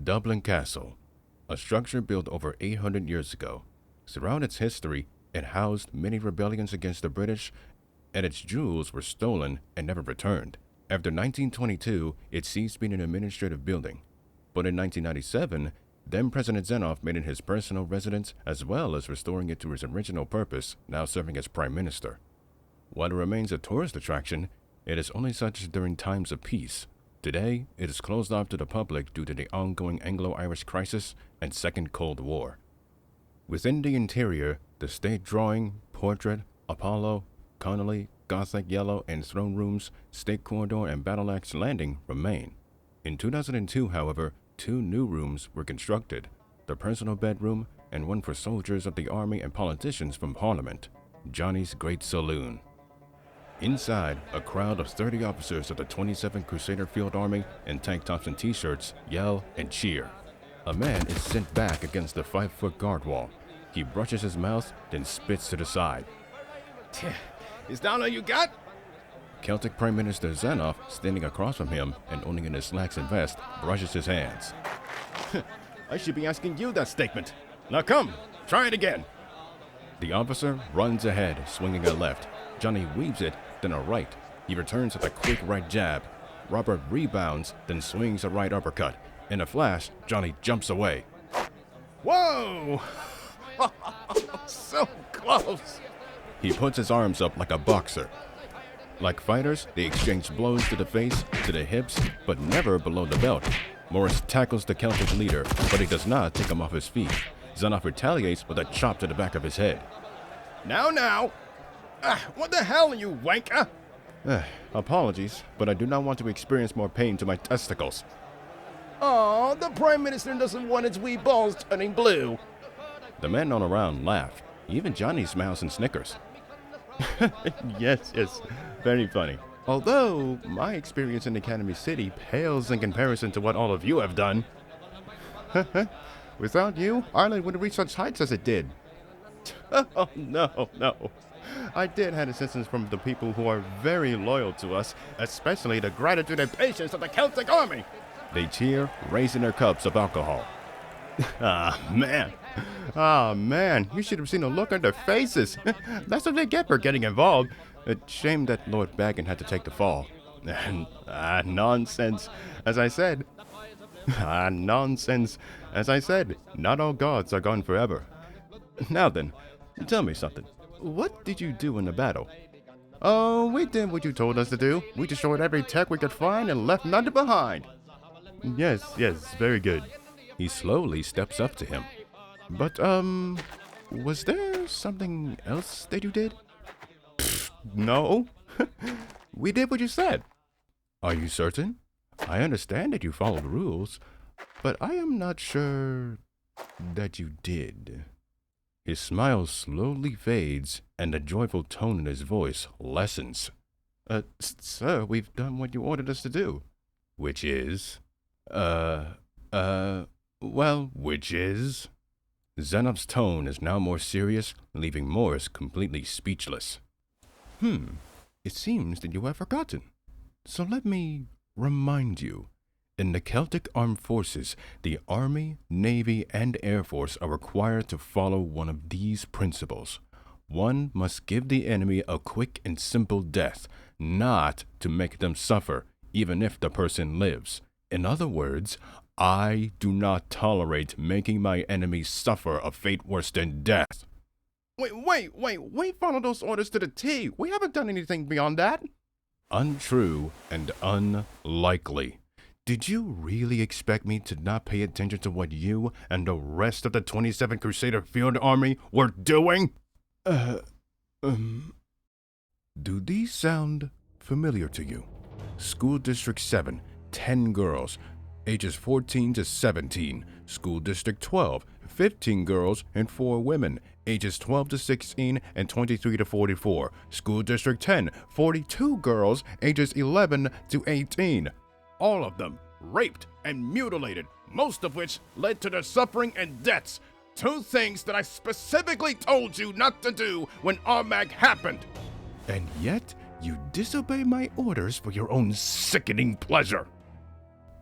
Dublin Castle, a structure built over 800 years ago. Throughout its history, it housed many rebellions against the British, and its jewels were stolen and never returned. After 1922, it ceased being an administrative building. But in 1997, then-President Zanoff made it his personal residence, as well as restoring it to its original purpose, now serving as Prime Minister. While it remains a tourist attraction, it is only such during times of peace. Today, it is closed off to the public due to the ongoing Anglo-Irish crisis and Second Cold War. Within the interior, the state drawing, portrait, Apollo, Connolly, Gothic Yellow, and throne rooms, state corridor, and battle axe landing remain. In 2002, however, 2 new rooms were constructed, the personal bedroom and one for soldiers of the army and politicians from Parliament, Johnny's Great Saloon. Inside, a crowd of 30 officers of the 27th Crusader Field Army in tank tops and t-shirts yell and cheer. A man is sent back against the 5-foot guard wall. He brushes his mouth, then spits to the side. Is that all you got? Celtic Prime Minister Zanoff, standing across from him and only in his slacks and vest, brushes his hands. I should be asking you that statement. Now come, try it again. The officer runs ahead, swinging a left. Johnny weaves it, then a right. He returns with a quick right jab. Robert rebounds, then swings a right uppercut. In a flash, Johnny jumps away. Whoa! So close! He puts his arms up like a boxer. Like fighters, they exchange blows to the face, to the hips, but never below the belt. Morris tackles the Celtic leader, but he does not take him off his feet. Zanoff retaliates with a chop to the back of his head. Now! What the hell, you wanker? Apologies, but I do not want to experience more pain to my testicles. Oh, the Prime Minister doesn't want its wee balls turning blue. The men all around laugh. Even Johnny smiles and snickers. Yes, very funny. Although, my experience in Academy City pales in comparison to what all of you have done. Without you, Ireland wouldn't reach such heights as it did. Oh, no. I did have assistance from the people who are very loyal to us, especially the gratitude and patience of the Celtic army. They cheer, raising their cups of alcohol. Ah, man, you should have seen the look on their faces. That's what they get for getting involved. A shame that Lord Baggin had to take the fall. And, nonsense, as I said. Not all gods are gone forever. Now then, tell me something. What did you do in the battle? Oh, we did what you told us to do. We destroyed every tech we could find and left nothing behind. Yes, very good. He slowly steps up to him. But, was there something else that you did? No. We did what you said. Are you certain? I understand that you followed rules, but I am not sure that you did. His smile slowly fades, and the joyful tone in his voice lessens. Sir, we've done what you ordered us to do. Which is? Which is? Zanoff's tone is now more serious, leaving Morris completely speechless. It seems that you have forgotten. So let me remind you. In the Celtic Armed Forces, the Army, Navy, and Air Force are required to follow one of these principles. One must give the enemy a quick and simple death, not to make them suffer, even if the person lives. In other words, I do not tolerate making my enemies suffer a fate worse than death. Wait, we follow those orders to the T. We haven't done anything beyond that. Untrue and unlikely. Did you really expect me to not pay attention to what you and the rest of the 27th Crusader Field Army were doing? Do these sound familiar to you? School District 7, 10 girls, ages 14 to 17. School District 12, 15 girls and 4 women, ages 12 to 16 and 23 to 44. School District 10, 42 girls, ages 11 to 18. All of them raped and mutilated, most of which led to their suffering and deaths. 2 things that I specifically told you not to do when Armagh happened. And yet, you disobey my orders for your own sickening pleasure.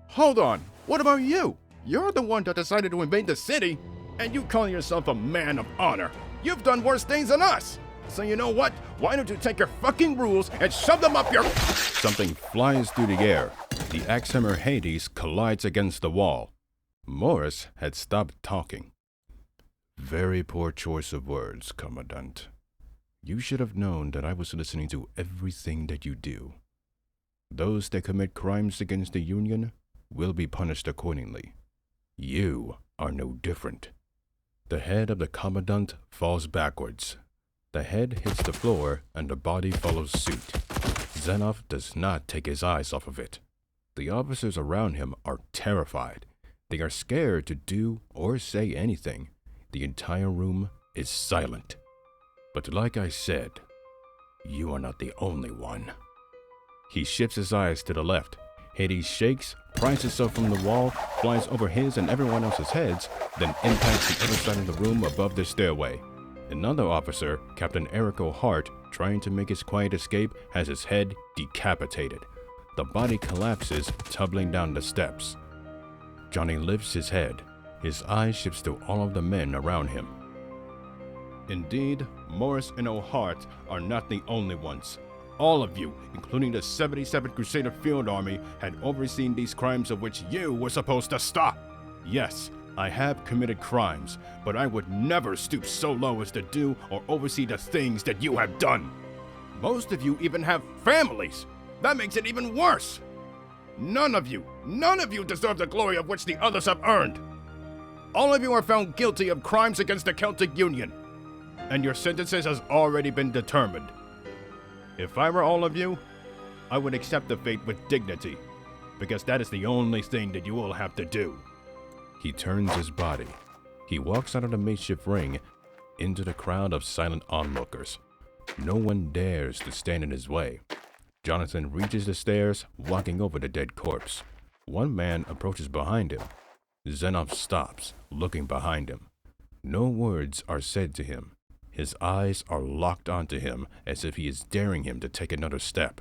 Hold on, what about you? You're the one that decided to invade the city, and you call yourself a man of honor. You've done worse things than us. So you know what? Why don't you take your fucking rules and shove them up your... Something flies through the air. The axe hammer Hades collides against the wall. Morris had stopped talking. Very poor choice of words, Commandant. You should have known that I was listening to everything that you do. Those that commit crimes against the Union will be punished accordingly. You are no different. The head of the Commandant falls backwards. The head hits the floor and the body follows suit. Zanoff does not take his eyes off of it. The officers around him are terrified. They are scared to do or say anything. The entire room is silent. But like I said, you are not the only one. He shifts his eyes to the left. Hades shakes, pries itself from the wall, flies over his and everyone else's heads, then impacts the other side of the room above the stairway. Another officer, Captain Eric O'Hart, trying to make his quiet escape, has his head decapitated. The body collapses, tumbling down the steps. Johnny lifts his head. His eyes shifts to all of the men around him. Indeed, Morris and O'Hart are not the only ones. All of you, including the 77th Crusader Field Army, had overseen these crimes of which you were supposed to stop. Yes, I have committed crimes, but I would never stoop so low as to do or oversee the things that you have done. Most of you even have families. That makes it even worse. None of you deserve the glory of which the others have earned. All of you are found guilty of crimes against the Celtic Union, and your sentences has already been determined. If I were all of you, I would accept the fate with dignity, because that is the only thing that you will have to do. He turns his body. He walks out of the makeshift ring into the crowd of silent onlookers. No one dares to stand in his way. Jonathan reaches the stairs, walking over the dead corpse. One man approaches behind him. Zanoff stops, looking behind him. No words are said to him. His eyes are locked onto him as if he is daring him to take another step.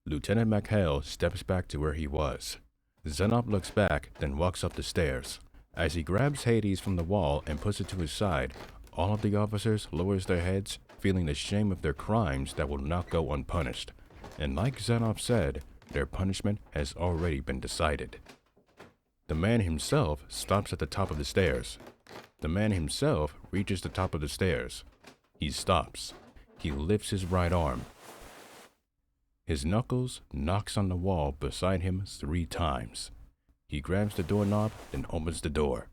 Lieutenant McHale steps back to where he was. Zanoff looks back, then walks up the stairs. As he grabs Hades from the wall and puts it to his side, all of the officers lowers their heads, feeling the shame of their crimes that will not go unpunished. And like Zanoff said, their punishment has already been decided. The man himself stops at the top of the stairs. The man himself reaches the top of the stairs. He stops. He lifts his right arm. His knuckles knocks on the wall beside him 3 times. He grabs the doorknob and opens the door.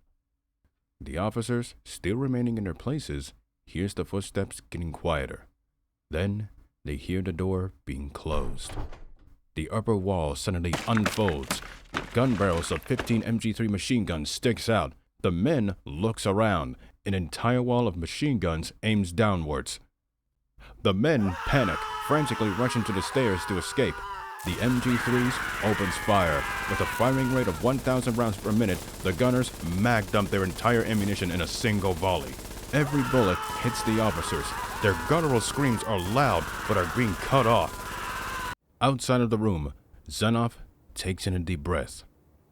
The officers, still remaining in their places, hears the footsteps getting quieter. Then they hear the door being closed. The upper wall suddenly unfolds. Gun barrels of 15 MG3 machine guns sticks out. The men looks around. An entire wall of machine guns aims downwards. The men panic, frantically rushing to the stairs to escape. The MG3s opens fire. With a firing rate of 1,000 rounds per minute, the gunners mag dump their entire ammunition in a single volley. Every bullet hits the officers. Their guttural screams are loud, but are being cut off. Outside of the room, Zanoff takes in a deep breath.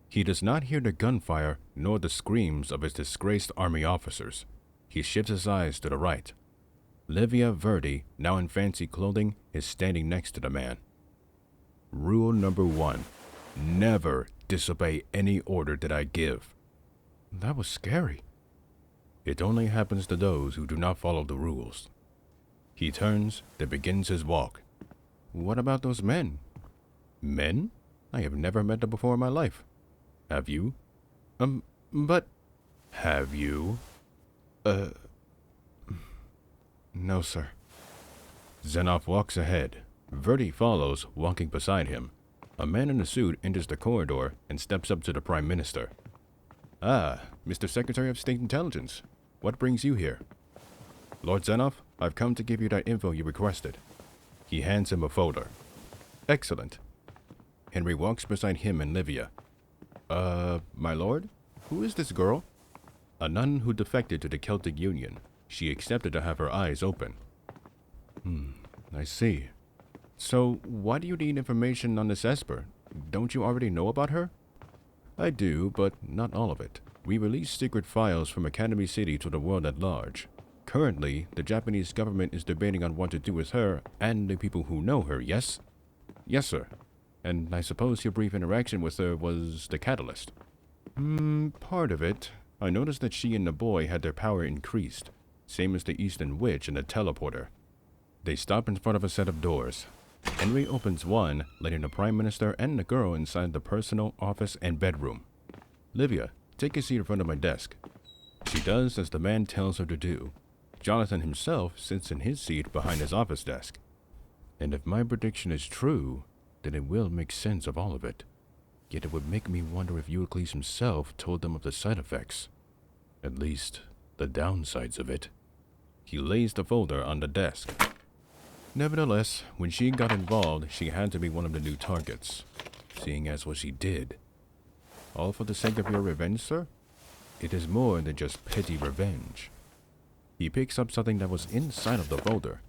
He does not hear the gunfire nor the screams of his disgraced army officers. He shifts his eyes to the right. Livia Verdi, now in fancy clothing, is standing next to the man. Rule number 1. Never disobey any order that I give. That was scary. It only happens to those who do not follow the rules. He turns, then begins his walk. What about those men? Men? I have never met them before in my life. Have you? But... Have you? No, sir. Zanoff walks ahead. Verdi follows, walking beside him. A man in a suit enters the corridor and steps up to the Prime Minister. Ah, Mr. Secretary of State Intelligence. What brings you here? Lord Zanoff, I've come to give you that info you requested. He hands him a folder. Excellent. Henry walks beside him and Livia. My lord? Who is this girl? A nun who defected to the Celtic Union. She accepted to have her eyes open. I see. So, why do you need information on this Esper? Don't you already know about her? I do, but not all of it. We release secret files from Academy City to the world at large. Currently, the Japanese government is debating on what to do with her and the people who know her, yes? Yes, sir. And I suppose your brief interaction with her was the catalyst. Part of it. I noticed that she and the boy had their power increased, same as the Eastern Witch and the teleporter. They stop in front of a set of doors. Henry opens one, letting the Prime Minister and the girl inside the personal office and bedroom. Livia, take a seat in front of my desk. She does as the man tells her to do. Jonathan himself sits in his seat behind his office desk. And if my prediction is true, then it will make sense of all of it. Yet it would make me wonder if Ulyclese himself told them of the side effects. At least, the downsides of it. He lays the folder on the desk. Nevertheless, when she got involved, she had to be one of the new targets, seeing as what she did. All for the sake of your revenge, sir? It is more than just petty revenge. He picks up something that was inside of the folder.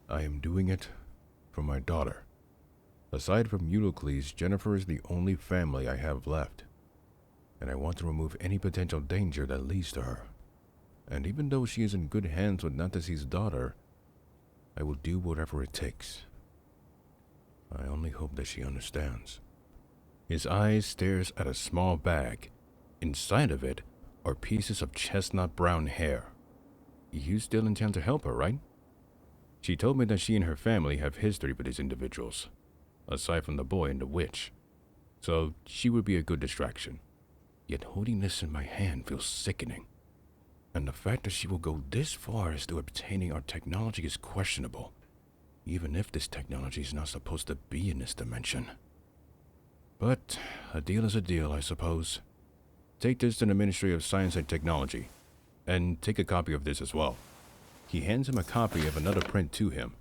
I am doing it for my daughter. Aside from Ulyclese, Jennifer is the only family I have left, and I want to remove any potential danger that leads to her. And even though she is in good hands with Natasi's daughter, I will do whatever it takes. I only hope that she understands. His eyes stares at a small bag. Inside of it are pieces of chestnut brown hair. You still intend to help her, right? She told me that she and her family have history with these individuals, aside from the boy and the witch. So she would be a good distraction. Yet holding this in my hand feels sickening. And the fact that she will go this far as to obtaining our technology is questionable, even if this technology is not supposed to be in this dimension. But a deal is a deal, I suppose. Take this to the Ministry of Science and Technology, and take a copy of this as well. He hands him a copy of another print to him.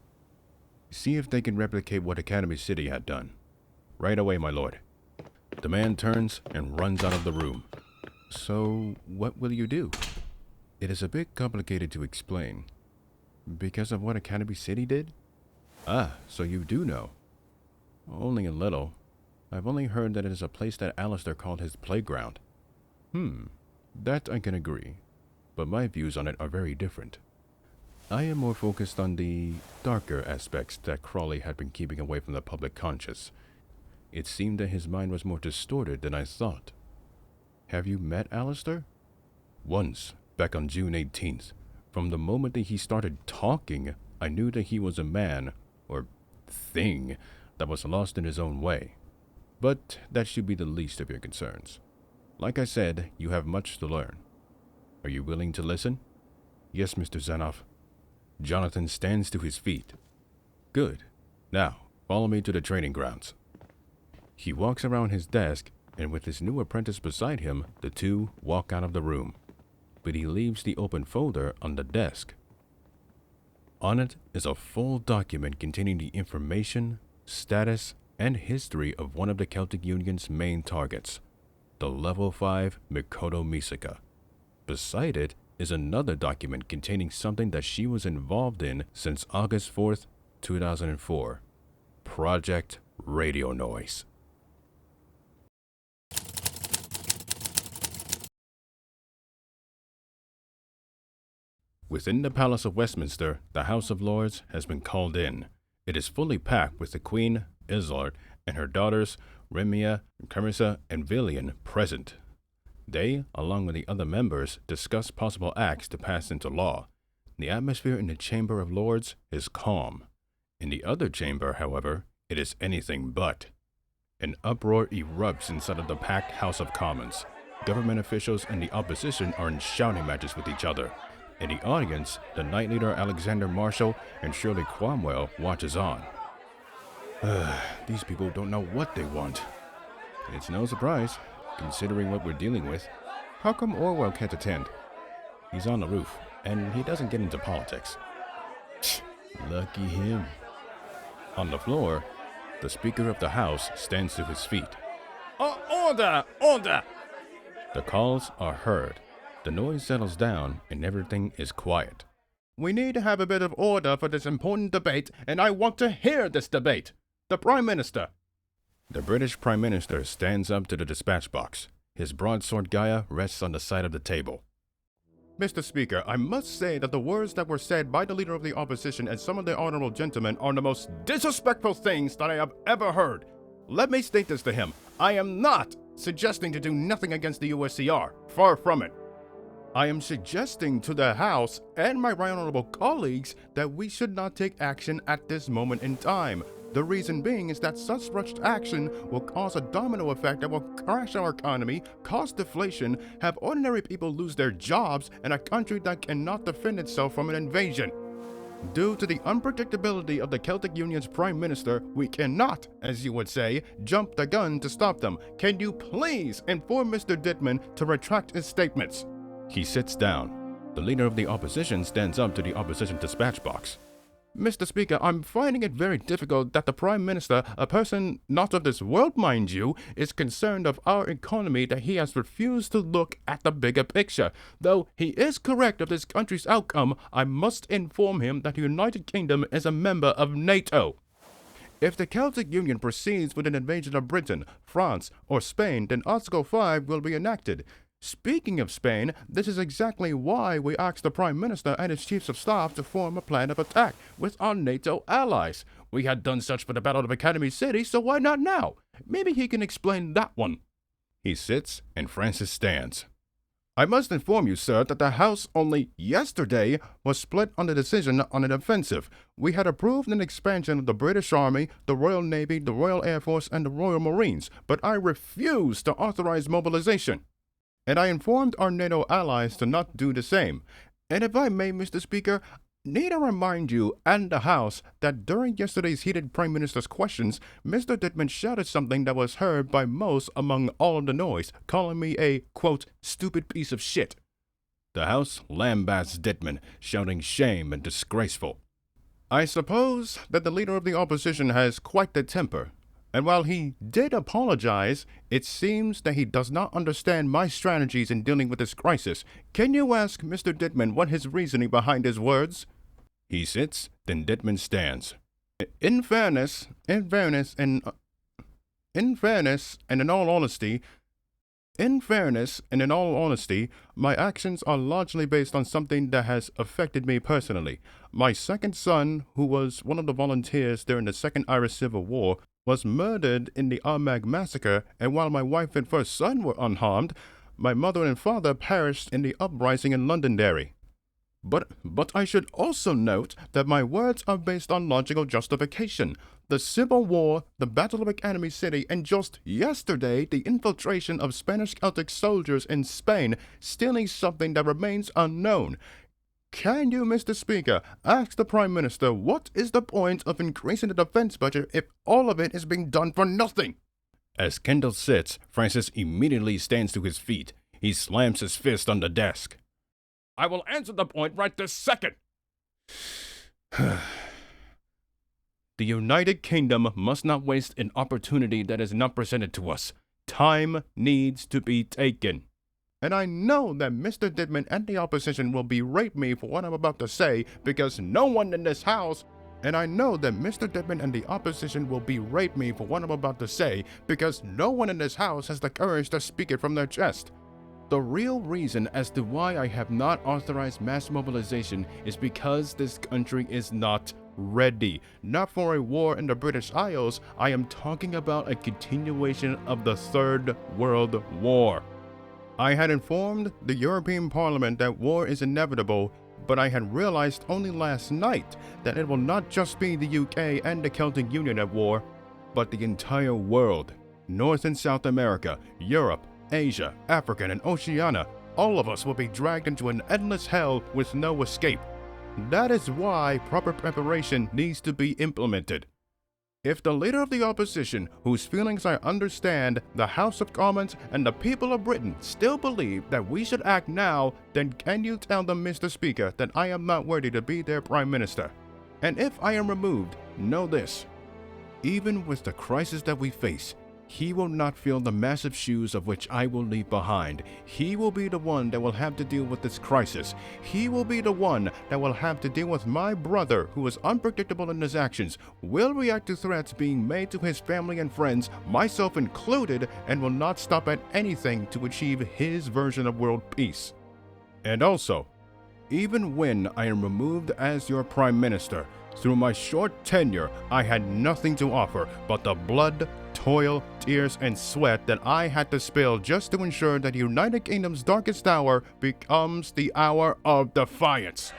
See if they can replicate what Academy City had done. Right away, my lord. The man turns and runs out of the room. So, what will you do? It is a bit complicated to explain. Because of what Academy City did? Ah, so you do know. Only a little. I've only heard that it is a place that Alistair called his playground. That I can agree. But my views on it are very different. I am more focused on the darker aspects that Crawley had been keeping away from the public conscious. It seemed that his mind was more distorted than I thought. Have you met Alistair? Once, back on June 18th. From the moment that he started talking, I knew that he was a man, or thing, that was lost in his own way. But that should be the least of your concerns. Like I said, you have much to learn. Are you willing to listen? Yes, Mr. Zanoff. Jonathan stands to his feet. Good. Now, follow me to the training grounds. He walks around his desk, and with his new apprentice beside him, the two walk out of the room. But he leaves the open folder on the desk. On it is a full document containing the information, status, and history of one of the Celtic Union's main targets, the Level 5 Mikoto Misaka. Beside it is another document containing something that she was involved in since August 4th, 2004. Project Radio Noise. Within the Palace of Westminster, the House of Lords has been called in. It is fully packed with the Queen, Isolde, and her daughters, Remia, Carissa, and Villian, present. They, along with the other members, discuss possible acts to pass into law. The atmosphere in the Chamber of Lords is calm. In the other chamber, however, it is anything but. An uproar erupts inside of the packed House of Commons. Government officials and the opposition are in shouting matches with each other. In the audience, the Knight Leader Alexander Marshall and Shirley Cromwell watches on. These people don't know what they want. It's no surprise, considering what we're dealing with. How come Orwell can't attend? He's on the roof, and he doesn't get into politics. Lucky him. On the floor, the Speaker of the House stands to his feet. Order! Order! The calls are heard. The noise settles down, and everything is quiet. We need to have a bit of order for this important debate, and I want to hear this debate. The Prime Minister. The British Prime Minister stands up to the dispatch box. His broadsword Gaia rests on the side of the table. Mr. Speaker, I must say that the words that were said by the leader of the opposition and some of the honorable gentlemen are the most disrespectful things that I have ever heard. Let me state this to him. I am not suggesting to do nothing against the USCR. Far from it. I am suggesting to the House and my right honorable colleagues that we should not take action at this moment in time. The reason being is that such rushed action will cause a domino effect that will crash our economy, cause deflation, have ordinary people lose their jobs, and a country that cannot defend itself from an invasion. Due to the unpredictability of the Celtic Union's Prime Minister, we cannot, as you would say, jump the gun to stop them. Can you please inform Mr. Dittman to retract his statements? He sits down. The leader of the opposition stands up to the opposition dispatch box. Mr. Speaker, I'm finding it very difficult that the Prime Minister, a person not of this world, mind you, is concerned of our economy, that he has refused to look at the bigger picture. Though he is correct of this country's outcome, I must inform him that the United Kingdom is a member of NATO. If the Celtic Union proceeds with an invasion of Britain, France, or Spain, then Article 5 will be enacted. Speaking of Spain, this is exactly why we asked the Prime Minister and his Chiefs of Staff to form a plan of attack with our NATO allies. We had done such for the Battle of Academy City, so why not now? Maybe he can explain that one. He sits and Francis stands. I must inform you, sir, that the House only yesterday was split on the decision on an offensive. We had approved an expansion of the British Army, the Royal Navy, the Royal Air Force, and the Royal Marines, but I refused to authorize mobilization. And I informed our NATO allies to not do the same. And if I may, Mr. Speaker, need I remind you and the House that during yesterday's heated Prime Minister's questions, Mr. Dittman shouted something that was heard by most among all of the noise, calling me a, quote, stupid piece of shit. The House lambasts Dittman, shouting shame and disgraceful. I suppose that the leader of the opposition has quite the temper. And while he did apologize, it seems that he does not understand my strategies in dealing with this crisis. Can you ask Mr. Dittman what his reasoning behind his words? He sits, then Dittman stands. In fairness, and in all honesty, my actions are largely based on something that has affected me personally. My second son, who was one of the volunteers during the Second Irish Civil War, was murdered in the Armagh massacre, and while my wife and first son were unharmed, my mother and father perished in the uprising in Londonderry. But I should also note that my words are based on logical justification. The Civil War, the Battle of Academy City, and just yesterday, the infiltration of Spanish Celtic soldiers in Spain, stealing something that remains unknown. Can you, Mr. Speaker, ask the Prime Minister what is the point of increasing the defense budget if all of it is being done for nothing? As Kendall sits, Francis immediately stands to his feet. He slams his fist on the desk. I will answer the point right this second. The United Kingdom must not waste an opportunity that is not presented to us. Time needs to be taken. And I know that Mr. Dittman and the opposition will berate me for what I'm about to say because no one in this House has the courage to speak it from their chest. The real reason as to why I have not authorized mass mobilization is because this country is not ready. Not for a war in the British Isles, I am talking about a continuation of the Third World War. I had informed the European Parliament that war is inevitable, but I had realized only last night that it will not just be the UK and the Celtic Union at war, but the entire world. North and South America, Europe, Asia, Africa, and Oceania, all of us will be dragged into an endless hell with no escape. That is why proper preparation needs to be implemented. If the leader of the opposition, whose feelings I understand, the House of Commons, and the people of Britain still believe that we should act now, then can you tell them, Mr. Speaker, that I am not worthy to be their Prime Minister? And if I am removed, know this. Even with the crisis that we face, He will not feel the massive shoes of which I will leave behind. He will be the one that will have to deal with this crisis. He will be the one that will have to deal with my brother, who is unpredictable in his actions, will react to threats being made to his family and friends, myself included, and will not stop at anything to achieve his version of world peace. And also, even when I am removed as your Prime Minister, through my short tenure, I had nothing to offer but the blood, toil, tears, and sweat that I had to spill just to ensure that United Kingdom's darkest hour becomes the hour of defiance.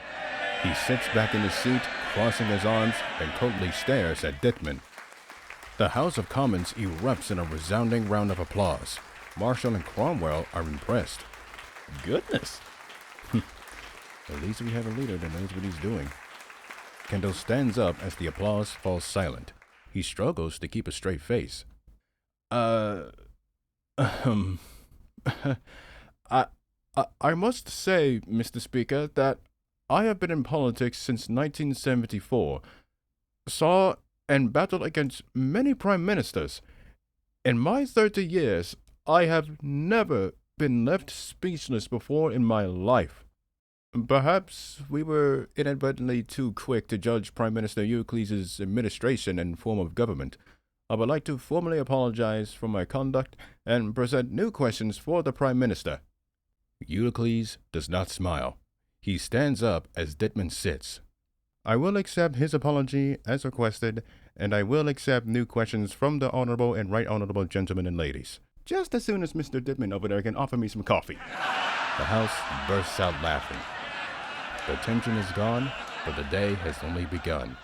He sits back in his seat, crossing his arms, and coldly stares at Dittman. The House of Commons erupts in a resounding round of applause. Marshall and Cromwell are impressed. Goodness. At least we have a leader that knows what he's doing. Kendall stands up as the applause falls silent. He struggles to keep a straight face. I must say, Mr. Speaker, that I have been in politics since 1974, saw and battled against many prime ministers. In my 30 years, I have never been left speechless before in my life. Perhaps we were inadvertently too quick to judge Prime Minister Ulycles's administration and form of government. I would like to formally apologize for my conduct and present new questions for the Prime Minister. Ulycles does not smile. He stands up as Dittman sits. I will accept his apology as requested, and I will accept new questions from the Honorable and Right Honorable Gentlemen and Ladies, just as soon as Mr. Dittman over there can offer me some coffee. The House bursts out laughing. The tension is gone, but the day has only begun.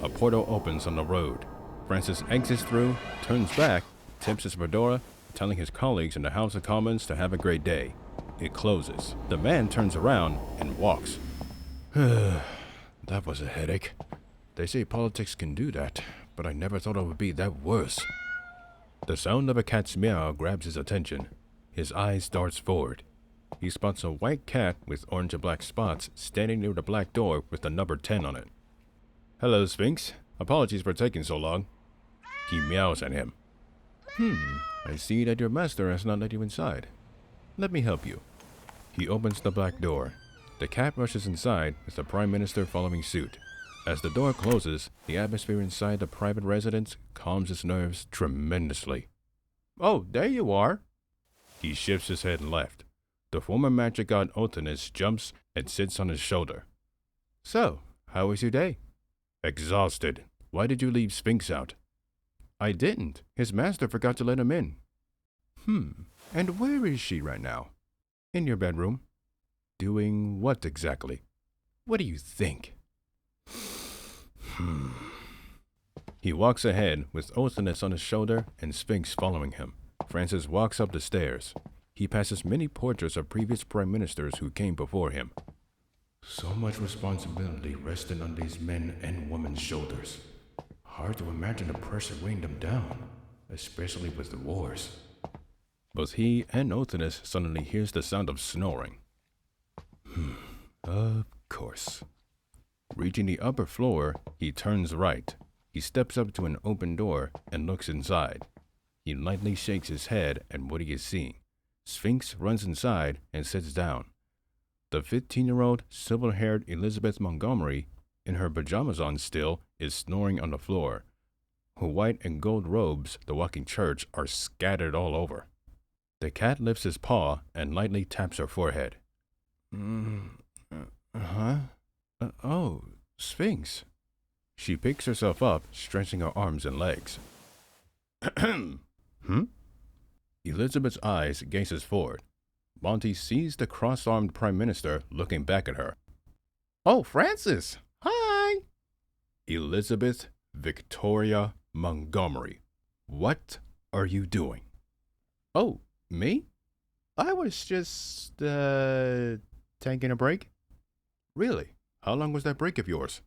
A portal opens on the road. Francis exits through, turns back, tips his fedora, telling his colleagues in the House of Commons to have a great day. It closes. The man turns around and walks. That was a headache. They say politics can do that, but I never thought it would be that worse. The sound of a cat's meow grabs his attention. His eyes darts forward. He spots a white cat with orange and black spots standing near the black door with the number 10 on it. Hello, Sphinx. Apologies for taking so long. He meows at him. I see that your master has not let you inside. Let me help you. He opens the black door. The cat rushes inside with the Prime Minister following suit. As the door closes, the atmosphere inside the private residence calms his nerves tremendously. Oh, there you are. He shifts his head left. The former magic god Othinus jumps and sits on his shoulder. So, how was your day? Exhausted. Why did you leave Sphinx out? I didn't. His master forgot to let him in. And where is she right now? In your bedroom. Doing what exactly? What do you think? He walks ahead with Othinus on his shoulder and Sphinx following him. Francis walks up the stairs. He passes many portraits of previous prime ministers who came before him. So much responsibility resting on these men and women's shoulders. Hard to imagine the pressure weighing them down, especially with the wars. Both he and Othinus suddenly hears the sound of snoring. Of course. Reaching the upper floor, he turns right. He steps up to an open door and looks inside. He lightly shakes his head at what he is seeing. Sphinx runs inside and sits down. The 15-year-old, silver-haired Elizabeth Montgomery, in her pajamas on still, is snoring on the floor. Her white and gold robes, the walking church, are scattered all over. The cat lifts his paw and lightly taps her forehead. Oh, Sphinx. She picks herself up, stretching her arms and legs. Elizabeth's eyes gazes forward. Monty sees the cross-armed Prime Minister looking back at her. Oh, Francis! Hi! Elizabeth Victoria Montgomery. What are you doing? Oh, me? I was just, taking a break. Really? How long was that break of yours?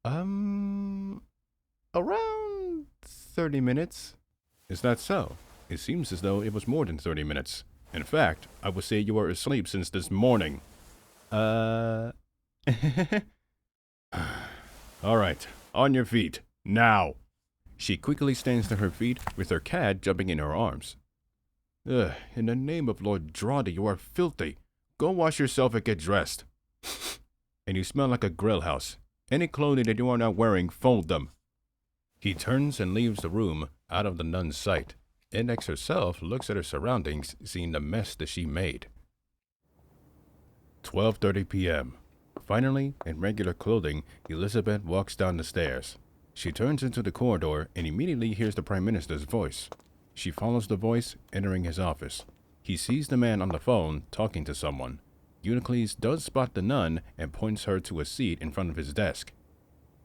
Around 30 minutes. Is that so? It seems as though it was more than 30 minutes. In fact, I would say you were asleep since this morning. All right, on your feet, now. She quickly stands to her feet with her cat jumping in her arms. Ugh, in the name of Lord Drawdy, you are filthy. Go wash yourself and get dressed. And you smell like a grill house. Any clothing that you are not wearing, fold them. He turns and leaves the room, out of the nun's sight. Index herself looks at her surroundings, seeing the mess that she made. 12:30 p.m. Finally, in regular clothing, Elizabeth walks down the stairs. She turns into the corridor and immediately hears the Prime Minister's voice. She follows the voice, entering his office. He sees the man on the phone talking to someone. Ulyclese does spot the nun and points her to a seat in front of his desk.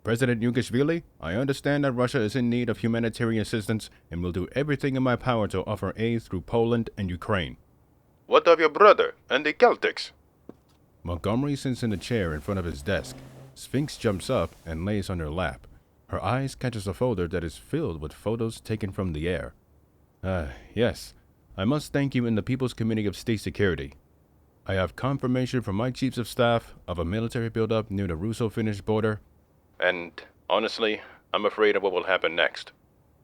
President Ulyclese, I understand that Russia is in need of humanitarian assistance and will do everything in my power to offer aid through Poland and Ukraine. What of your brother and the Celtics? Montgomery sits in a chair in front of his desk. Sphinx jumps up and lays on her lap. Her eyes catches a folder that is filled with photos taken from the air. Yes. I must thank you in the People's Committee of State Security. I have confirmation from my chiefs of staff of a military buildup near the Russo-Finnish border. And, honestly, I'm afraid of what will happen next.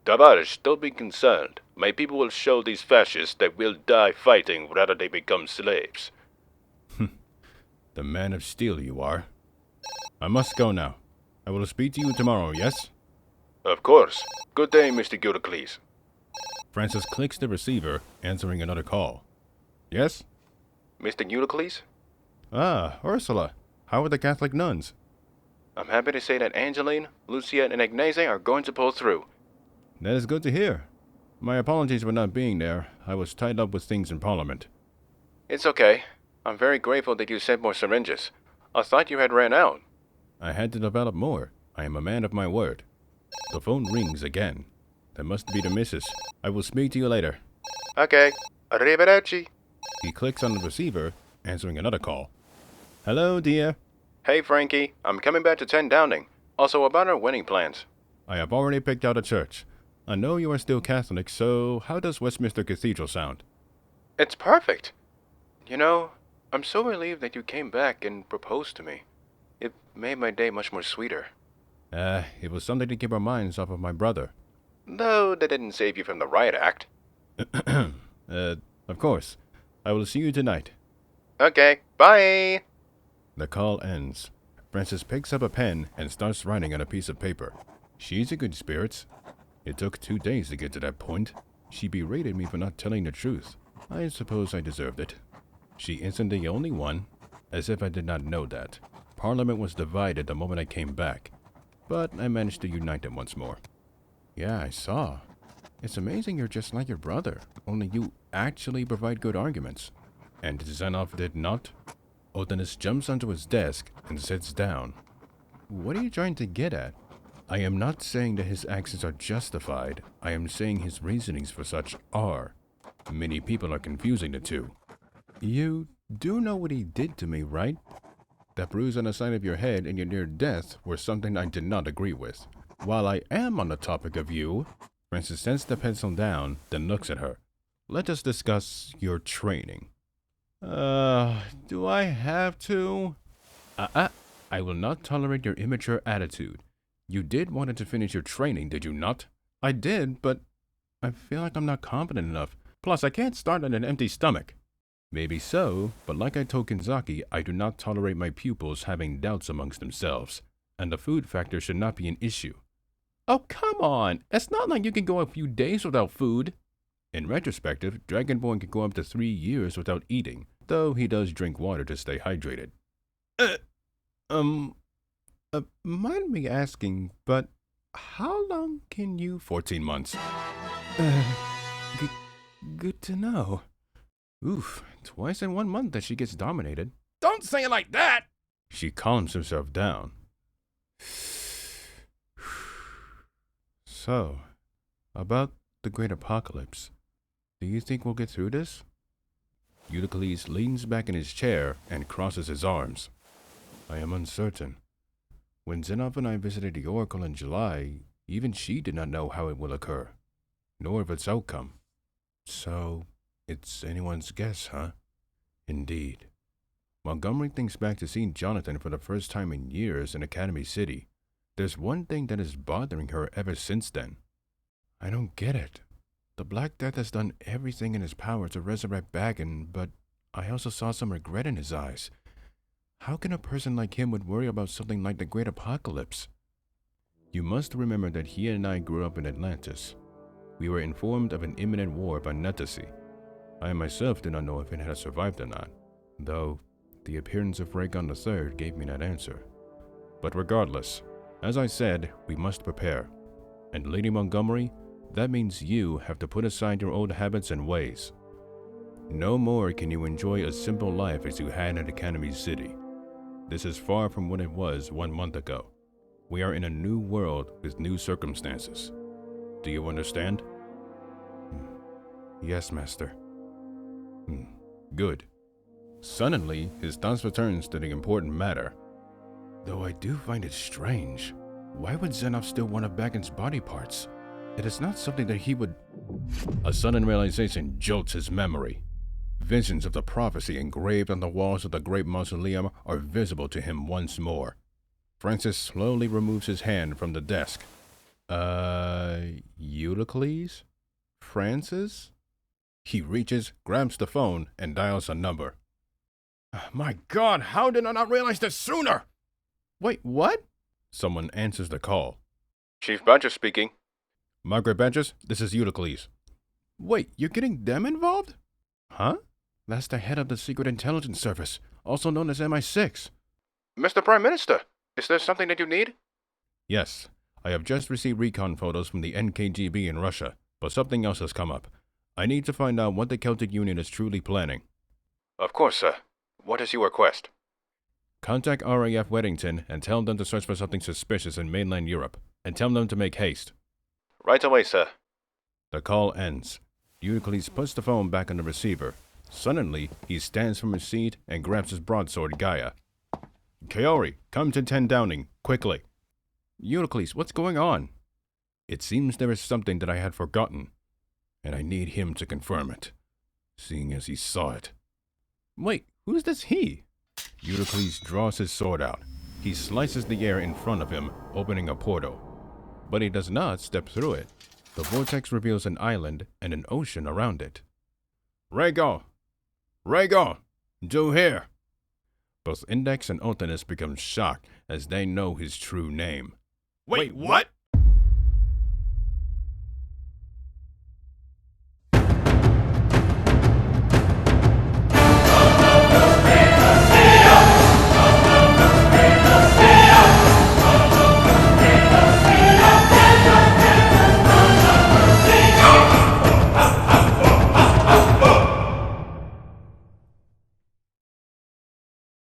Tavares, don't be concerned. My people will show these fascists that we'll die fighting rather they become slaves. The man of steel you are. I must go now. I will speak to you tomorrow, yes? Of course. Good day, Mr. Ulyclese. Francis clicks the receiver, answering another call. Yes? Mr. Ulyclese? Ah, Ursula. How are the Catholic nuns? I'm happy to say that Angeline, Lucia, and Agnese are going to pull through. That is good to hear. My apologies for not being there. I was tied up with things in Parliament. It's okay. I'm very grateful that you sent more syringes. I thought you had ran out. I had to develop more. I am a man of my word. The phone rings again. That must be the missus. I will speak to you later. Okay. Arrivederci. He clicks on the receiver, answering another call. Hello, dear. Hey, Frankie. I'm coming back to 10 Downing. Also about our wedding plans. I have already picked out a church. I know you are still Catholic, so how does Westminster Cathedral sound? It's perfect. You know, I'm so relieved that you came back and proposed to me. It made my day much more sweeter. It was something to keep our minds off of my brother. Though that didn't save you from the riot act. Of course. I will see you tonight. Okay, bye! The call ends. Frances picks up a pen and starts writing on a piece of paper. She's in good spirits. It took 2 days to get to that point. She berated me for not telling the truth. I suppose I deserved it. She isn't the only one, as if I did not know that. Parliament was divided the moment I came back, but I managed to unite them once more. Yeah, I saw. It's amazing you're just like your brother, only you actually provide good arguments. And Zanoff did not? Othinus jumps onto his desk and sits down. What are you trying to get at? I am not saying that his actions are justified. I am saying his reasonings for such are. Many people are confusing the two. You do know what he did to me, right? That bruise on the side of your head and your near death were something I did not agree with. While I am on the topic of you, Francis sets the pencil down, then looks at her. Let us discuss your training. Do I have to? I will not tolerate your immature attitude. You did want to finish your training, did you not? I did, but I feel like I'm not competent enough. Plus, I can't start on an empty stomach. Maybe so, but like I told Kinzaki, I do not tolerate my pupils having doubts amongst themselves, and the food factor should not be an issue. Oh, come on! It's not like you can go a few days without food. In retrospective, Dragonborn can go up to 3 years without eating, though he does drink water to stay hydrated. Mind me asking, but how long can you? 14 months. Good to know. Oof, twice in 1 month that she gets dominated. Don't say it like that! She calms herself down. So, about the great apocalypse, do you think we'll get through this? Ulyclese leans back in his chair and crosses his arms. I am uncertain. When Zanoff and I visited the Oracle in July, even she did not know how it will occur, nor of its outcome. So, it's anyone's guess, huh? Indeed. Montgomery thinks back to seeing Jonathan for the first time in years in Academy City. There's one thing that is bothering her ever since then. I don't get it. The Black Death has done everything in his power to resurrect Baggin, but I also saw some regret in his eyes. How can a person like him would worry about something like the Great Apocalypse? You must remember that he and I grew up in Atlantis. We were informed of an imminent war by Nettesi. I myself did not know if it had survived or not, though the appearance of Rhaegon III gave me that answer. But regardless, as I said, we must prepare. And Lady Montgomery, that means you have to put aside your old habits and ways. No more can you enjoy a simple life as you had in Academy City. This is far from what it was 1 month ago. We are in a new world with new circumstances. Do you understand? Yes, Master. Good. Suddenly, his thoughts returns to the important matter. Though I do find it strange. Why would Zanoff still want Baggin's body parts? It is not something that he would... A sudden realization jolts his memory. Visions of the prophecy engraved on the walls of the great mausoleum are visible to him once more. Francis slowly removes his hand from the desk. Ulyclese? Francis? He reaches, grabs the phone, and dials a number. My God, how did I not realize this sooner? Wait, what? Someone answers the call. Chief Badger speaking. Margaret Badgers, this is Ulyclese. Wait, you're getting them involved? Huh? That's the head of the Secret Intelligence Service, also known as MI6. Mr. Prime Minister, is there something that you need? Yes, I have just received recon photos from the NKGB in Russia, but something else has come up. I need to find out what the Celtic Union is truly planning. Of course, sir. What is your request? Contact RAF Weddington and tell them to search for something suspicious in mainland Europe, and tell them to make haste. Right away, sir. The call ends. Ulyclese puts the phone back on the receiver. Suddenly, he stands from his seat and grabs his broadsword Gaia. Kaori, come to 10 Downing, quickly. Ulyclese, what's going on? It seems there is something that I had forgotten, and I need him to confirm it, seeing as he saw it. Wait, who's this he? Ulyclese draws his sword out. He slices the air in front of him, opening a portal. But he does not step through it. The vortex reveals an island and an ocean around it. Rhaegon! Rhaegon! Do here! Both Index and Othinus become shocked as they know his true name. Wait, what?